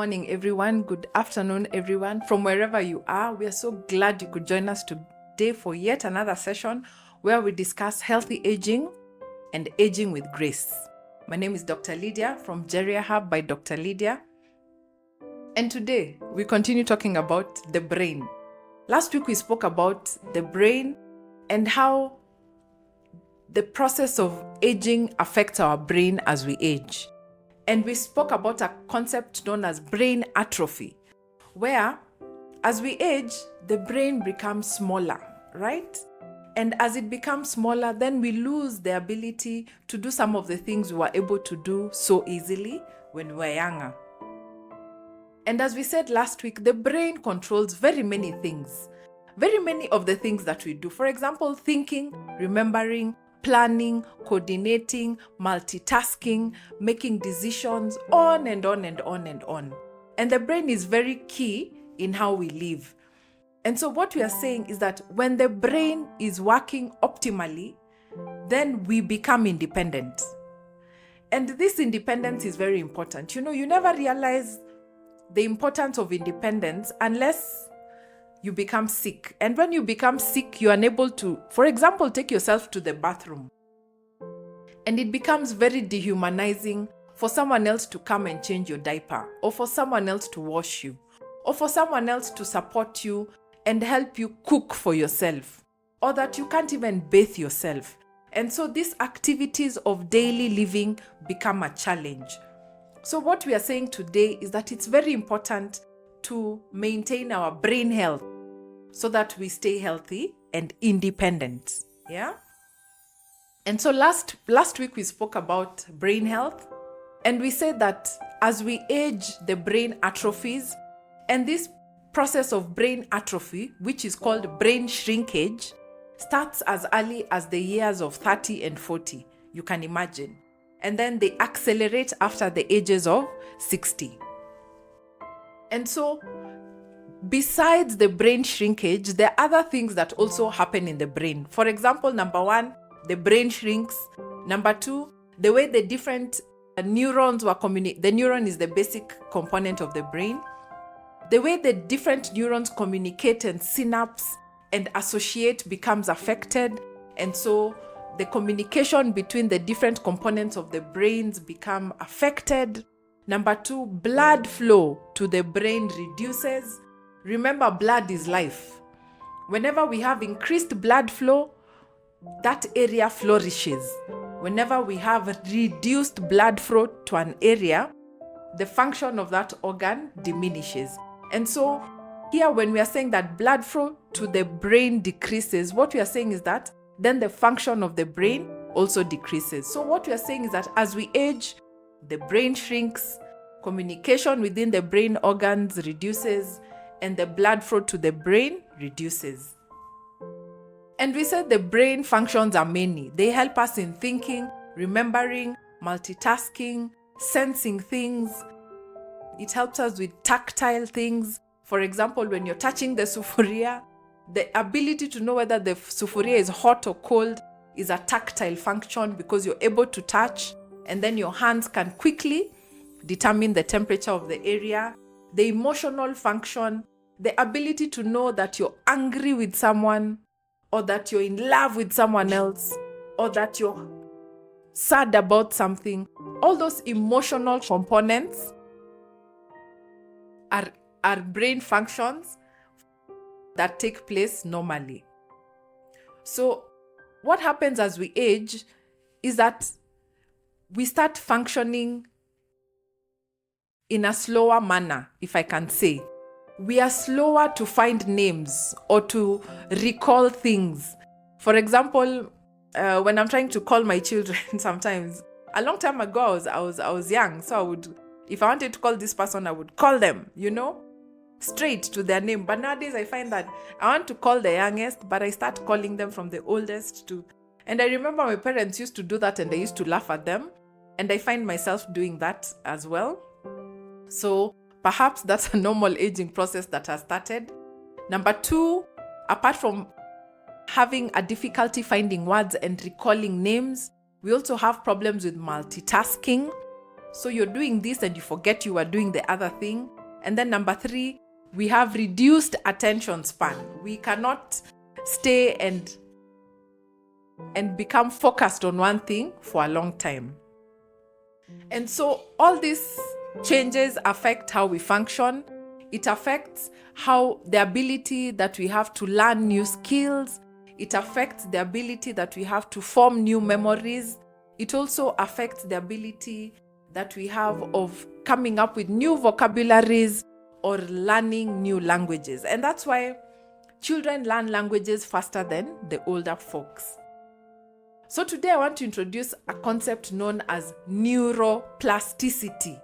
morning, everyone. Good afternoon, everyone. From wherever you are, we are so glad you could join us today for yet another session where we discuss healthy aging and aging with grace. My name is Dr. Lydia from Geriahub by Dr. Lydia. And today we continue talking about the brain. Last week we spoke about the brain and how the process of aging affects our brain as we age. And we spoke about a concept known as brain atrophy, where as we age, the brain becomes smaller, right? And as it becomes smaller, then we lose the ability to do some of the things we were able to do so easily when we were younger. And as we said last week, the brain controls very many things, very many of the things that we do. For example, thinking, remembering, planning, coordinating, multitasking, making decisions, on and on and on and on. And the brain is very key in how we live. And so what we are saying is that when the brain is working optimally, then we become independent. And this independence is very important. You know, you never realize the importance of independence unless you become sick. And when you become sick, you're unable to, for example, take yourself to the bathroom. And it becomes very dehumanizing for someone else to come and change your diaper, or for someone else to wash you, or for someone else to support you and help you cook for yourself, or that you can't even bathe yourself. And so these activities of daily living become a challenge. So what we are saying today is that it's very important to maintain our brain health so that we stay healthy and independent. Yeah? And so last week we spoke about brain health, and we said that as we age, the brain atrophies, and this process of brain atrophy, which is called brain shrinkage, starts as early as the years of 30 and 40, you can imagine. And then they accelerate after the ages of 60. And so, besides the brain shrinkage, there are other things that also happen in the brain. For example, number one, the brain shrinks. Number two, the way the different neurons were communicating. The neuron is the basic component of the brain. The way the different neurons communicate and synapse and associate becomes affected. And so the communication between the different components of the brains become affected. Number two, blood flow to the brain reduces. Remember, blood is life. Whenever we have increased blood flow, that area flourishes. Whenever we have reduced blood flow to an area, the function of that organ diminishes. And so here, when we are saying that blood flow to the brain decreases, what we are saying is that then the function of the brain also decreases. So what we are saying is that as we age, the brain shrinks, communication within the brain organs reduces, and the blood flow to the brain reduces. And we said the brain functions are many. They help us in thinking, remembering, multitasking, sensing things. It helps us with tactile things. For example, when you're touching the sufuria, the ability to know whether the sufuria is hot or cold is a tactile function because you're able to touch, and then your hands can quickly determine the temperature of the area. The emotional function, the ability to know that you're angry with someone, or that you're in love with someone else, or that you're sad about something. All those emotional components are brain functions that take place normally. So what happens as we age is that we start functioning in a slower manner, if I can say. We are slower to find names or to recall things. For example, when I'm trying to call my children sometimes, a long time ago I was young, so if I wanted to call this person, I would call them, straight to their name. But nowadays I find that I want to call the youngest, but I start calling them from the oldest to. And I remember my parents used to do that, and they used to laugh at them. And I find myself doing that as well. So perhaps that's a normal aging process that has started. Number two, apart from having a difficulty finding words and recalling names, we also have problems with multitasking. So you're doing this and you forget you are doing the other thing. And then number 3, we have reduced attention span. We cannot stay and become focused on one thing for a long time. And so all these changes affect how we function. It affects how the ability that we have to learn new skills. It affects the ability that we have to form new memories. It also affects the ability that we have of coming up with new vocabularies or learning new languages. And that's why children learn languages faster than the older folks. So today I want to introduce a concept known as neuroplasticity.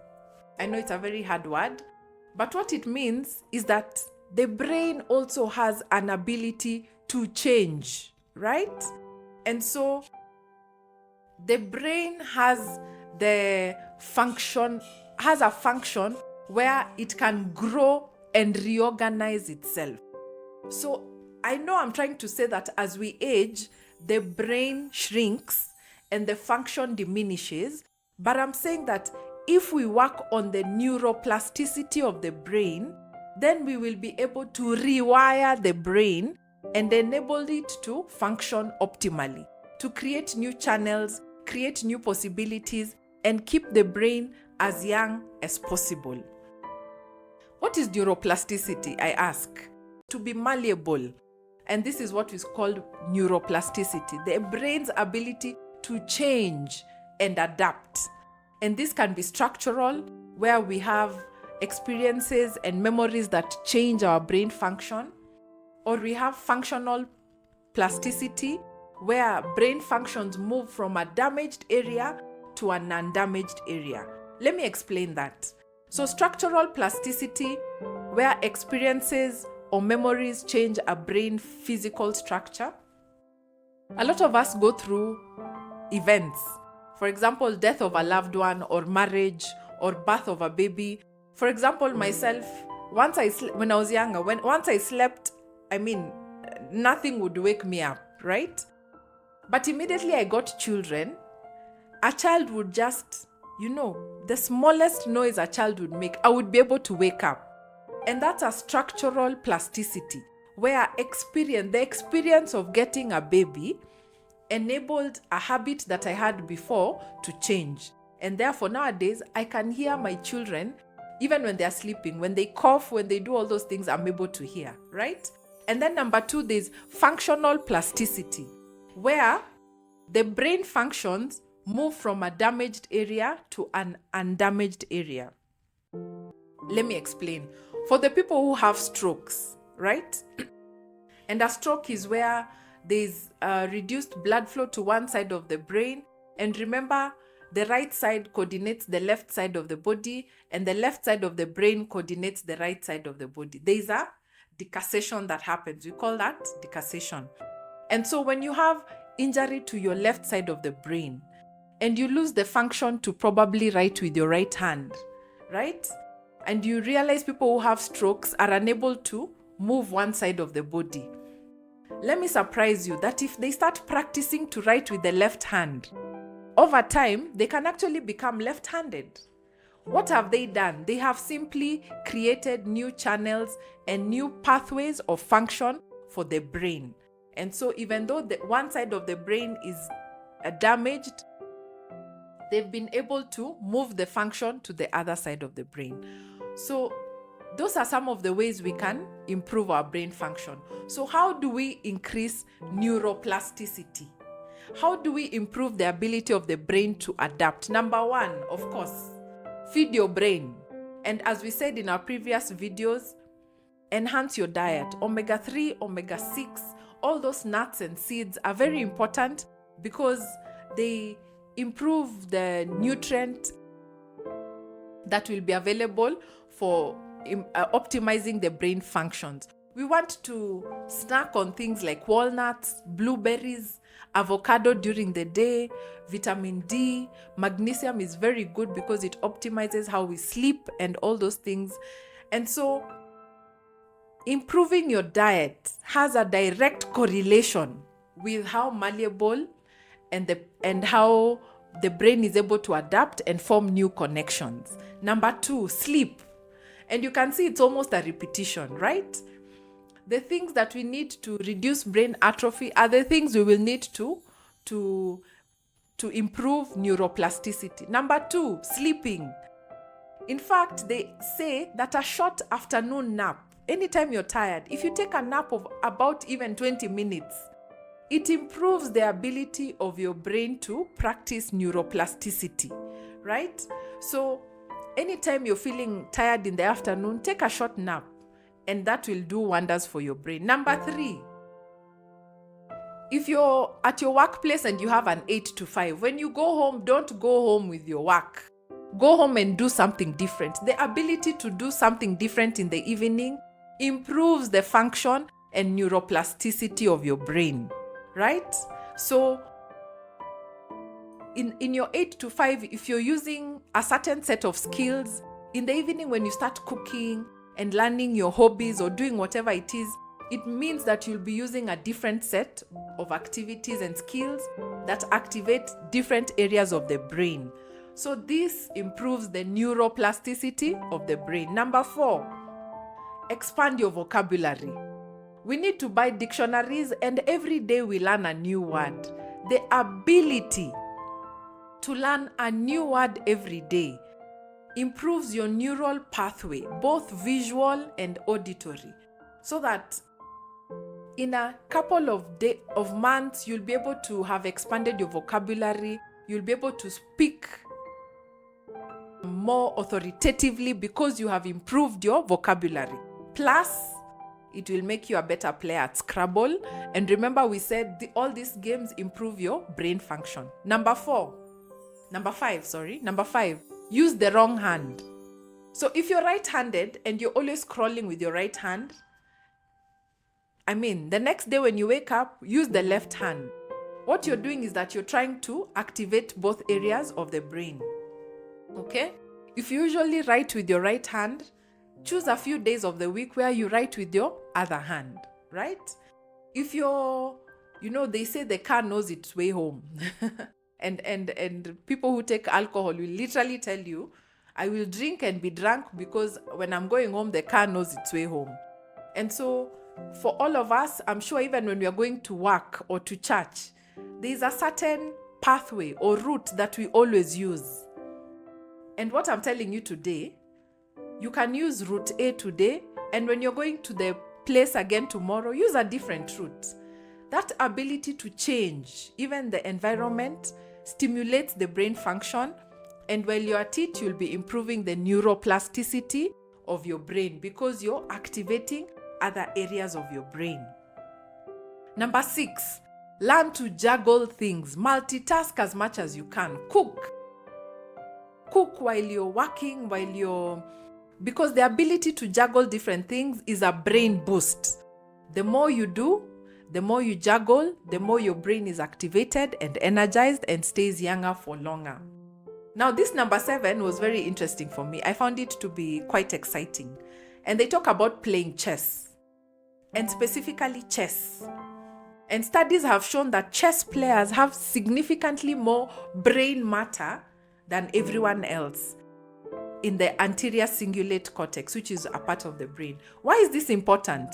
I know it's a very hard word, but what it means is that the brain also has an ability to change, right? And so the brain has a function where it can grow and reorganize itself. So I know I'm trying to say that as we age, the brain shrinks and the function diminishes, but I'm saying that if we work on the neuroplasticity of the brain, then we will be able to rewire the brain and enable it to function optimally, to create new channels, create new possibilities, and keep the brain as young as possible. What is neuroplasticity, I ask? To be malleable. And this is what is called neuroplasticity, the brain's ability to change and adapt. And this can be structural, where we have experiences and memories that change our brain function. Or we have functional plasticity, where brain functions move from a damaged area to an undamaged area. Let me explain that. So structural plasticity, where experiences or memories change a brain physical structure. A lot of us go through events. For example, death of a loved one, or marriage, or birth of a baby. For example, myself, when I was younger, once I slept, nothing would wake me up, right? But immediately I got children, a child would just, the smallest noise a child would make, I would be able to wake up. And that's a structural plasticity, where the experience of getting a baby enabled a habit that I had before to change. And therefore nowadays, I can hear my children, even when they're sleeping, when they cough, when they do all those things, I'm able to hear, right? And then number 2, there's functional plasticity, where the brain functions move from a damaged area to an undamaged area. Let me explain. For the people who have strokes, right? And a stroke is where there's reduced blood flow to one side of the brain. And remember, the right side coordinates the left side of the body, and the left side of the brain coordinates the right side of the body. There's a decussation that happens. We call that decussation. And so when you have injury to your left side of the brain, and you lose the function to probably write with your right hand, right? And you realize people who have strokes are unable to move one side of the body. Let me surprise you that if they start practicing to write with the left hand, over time, they can actually become left-handed. What have they done? They have simply created new channels and new pathways of function for the brain. And so even though the one side of the brain is damaged, they've been able to move the function to the other side of the brain. So those are some of the ways we can improve our brain function. So how do we increase neuroplasticity? How do we improve the ability of the brain to adapt? Number 1, of course, feed your brain. And as we said in our previous videos, enhance your diet. Omega-3, omega-6, all those nuts and seeds are very important because they improve the nutrient that will be available for optimizing the brain functions. We want to snack on things like walnuts, blueberries, avocado during the day, vitamin D, magnesium is very good because it optimizes how we sleep and all those things. And so improving your diet has a direct correlation with how malleable and how the brain is able to adapt and form new connections. Number 2, sleep. And you can see it's almost a repetition, right? The things that we need to reduce brain atrophy are the things we will need to improve neuroplasticity. Number 2, sleeping. In fact, they say that a short afternoon nap, anytime you're tired, if you take a nap of about even 20 minutes, it improves the ability of your brain to practice neuroplasticity, right? So anytime you're feeling tired in the afternoon, take a short nap, and that will do wonders for your brain. Number 3, if you're at your workplace and you have an 8 to 5, when you go home, don't go home with your work. Go home and do something different. The ability to do something different in the evening improves the function and neuroplasticity of your brain, right? So in your 8 to 5, if you're using a certain set of skills, in the evening when you start cooking and learning your hobbies or doing whatever it is, it means that you'll be using a different set of activities and skills that activate different areas of the brain. So this improves the neuroplasticity of the brain. Number 4, expand your vocabulary. We need to buy dictionaries, and every day we learn a new word. The ability to learn a new word every day improves your neural pathway, both visual and auditory, so that in a couple of months, you'll be able to have expanded your vocabulary. You'll be able to speak more authoritatively because you have improved your vocabulary. Plus, it will make you a better player at Scrabble. And remember, we said all these games improve your brain function. Number 5, use the wrong hand. So if you're right-handed and you're always scrolling with your right hand, the next day when you wake up, use the left hand. What you're doing is that you're trying to activate both areas of the brain. Okay? If you usually write with your right hand, choose a few days of the week where you write with your other hand, right? If they say the car knows its way home. and people who take alcohol will literally tell you, I will drink and be drunk because when I'm going home, the car knows its way home. And so for all of us, I'm sure even when we are going to work or to church, there is a certain pathway or route that we always use. And what I'm telling you today, you can use route A today, and when you're going to the place again tomorrow, use a different route. That ability to change, even the environment, stimulates the brain function, and while you're at it, you'll be improving the neuroplasticity of your brain because you're activating other areas of your brain. Number 6, learn to juggle things. Multitask as much as you can. Cook while you're working, because the ability to juggle different things is a brain boost. The more you do, the more you juggle, the more your brain is activated and energized and stays younger for longer. Now, this number 7 was very interesting for me. I found it to be quite exciting. And they talk about playing chess, and specifically chess. And studies have shown that chess players have significantly more brain matter than everyone else in the anterior cingulate cortex, which is a part of the brain. Why is this important?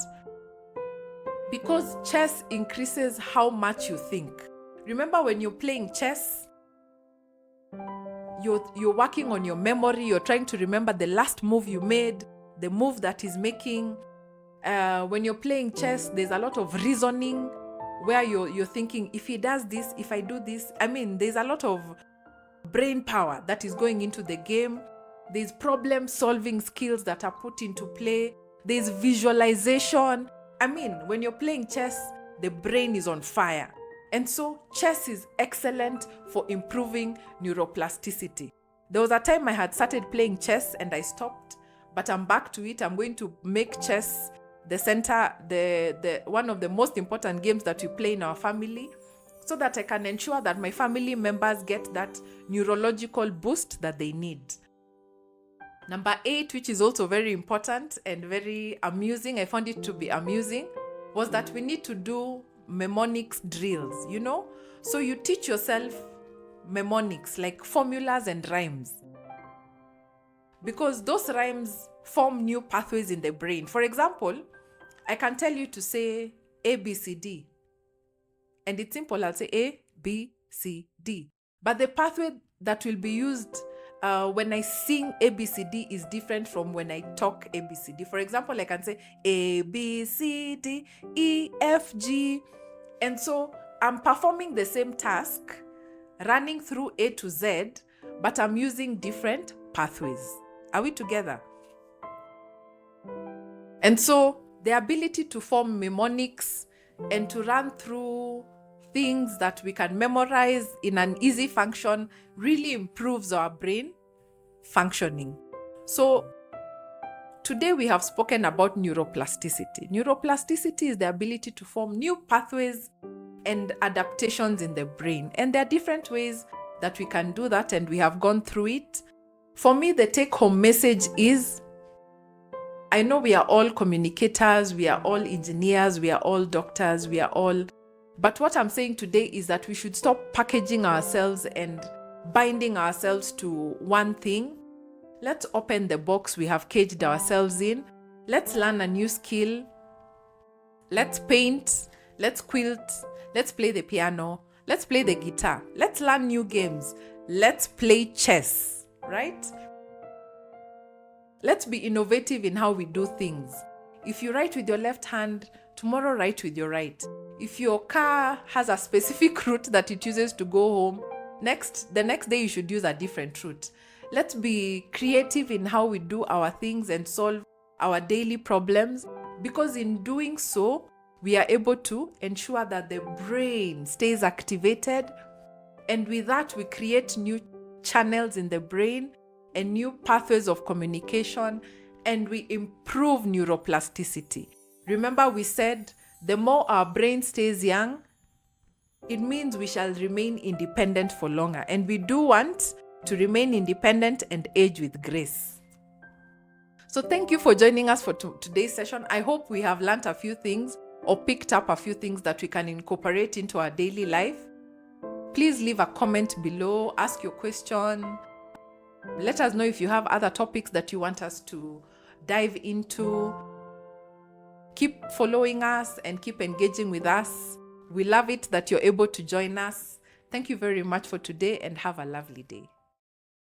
Because chess increases how much you think. Remember, when you're playing chess, you're working on your memory. You're trying to remember the last move you made, the move that is making. When you're playing chess, there's a lot of reasoning where you're thinking, if he does this, if I do this. There's a lot of brain power that is going into the game. There's problem-solving skills that are put into play. There's visualization. When you're playing chess, the brain is on fire. And so chess is excellent for improving neuroplasticity. There was a time I had started playing chess and I stopped, but I'm back to it. I'm going to make chess the center, the one of the most important games that we play in our family, so that I can ensure that my family members get that neurological boost that they need. Number 8, which is also very important and very amusing, I found it to be amusing, was that we need to do mnemonics drills, So you teach yourself mnemonics like formulas and rhymes. because those rhymes form new pathways in the brain. For example, I can tell you to say A, B, C, D. And it's simple, I'll say A, B, C, D. But the pathway that will be used when I sing A, B, C, D is different from when I talk A, B, C, D. For example, I can say A, B, C, D, E, F, G. And so I'm performing the same task, running through A to Z, but I'm using different pathways. Are we together? And so the ability to form mnemonics and to run through things that we can memorize in an easy function really improves our brain functioning. So today we have spoken about neuroplasticity. Neuroplasticity is the ability to form new pathways and adaptations in the brain. And there are different ways that we can do that, and we have gone through it. For me, the take-home message is, I know we are all communicators, we are all engineers, we are all doctors, but what I'm saying today is that we should stop packaging ourselves and binding ourselves to one thing. Let's open the box we have caged ourselves in. Let's learn a new skill. Let's paint. Let's quilt. Let's play the piano. Let's play the guitar. Let's learn new games. Let's play chess, right? Let's be innovative in how we do things. If you write with your left hand, tomorrow write with your right. If your car has a specific route that it uses to go home, the next day you should use a different route. Let's be creative in how we do our things and solve our daily problems, because in doing so, we are able to ensure that the brain stays activated, and with that we create new channels in the brain and new pathways of communication, and we improve neuroplasticity. Remember, we said the more our brain stays young, it means we shall remain independent for longer, and we do want to remain independent and age with grace. So thank you for joining us for today's session. I hope we have learned a few things or picked up a few things that we can incorporate into our daily life. Please leave a comment below, ask your question. Let us know if you have other topics that you want us to dive into. Keep following us and keep engaging with us. We love it that you're able to join us. Thank you very much for today, and have a lovely day.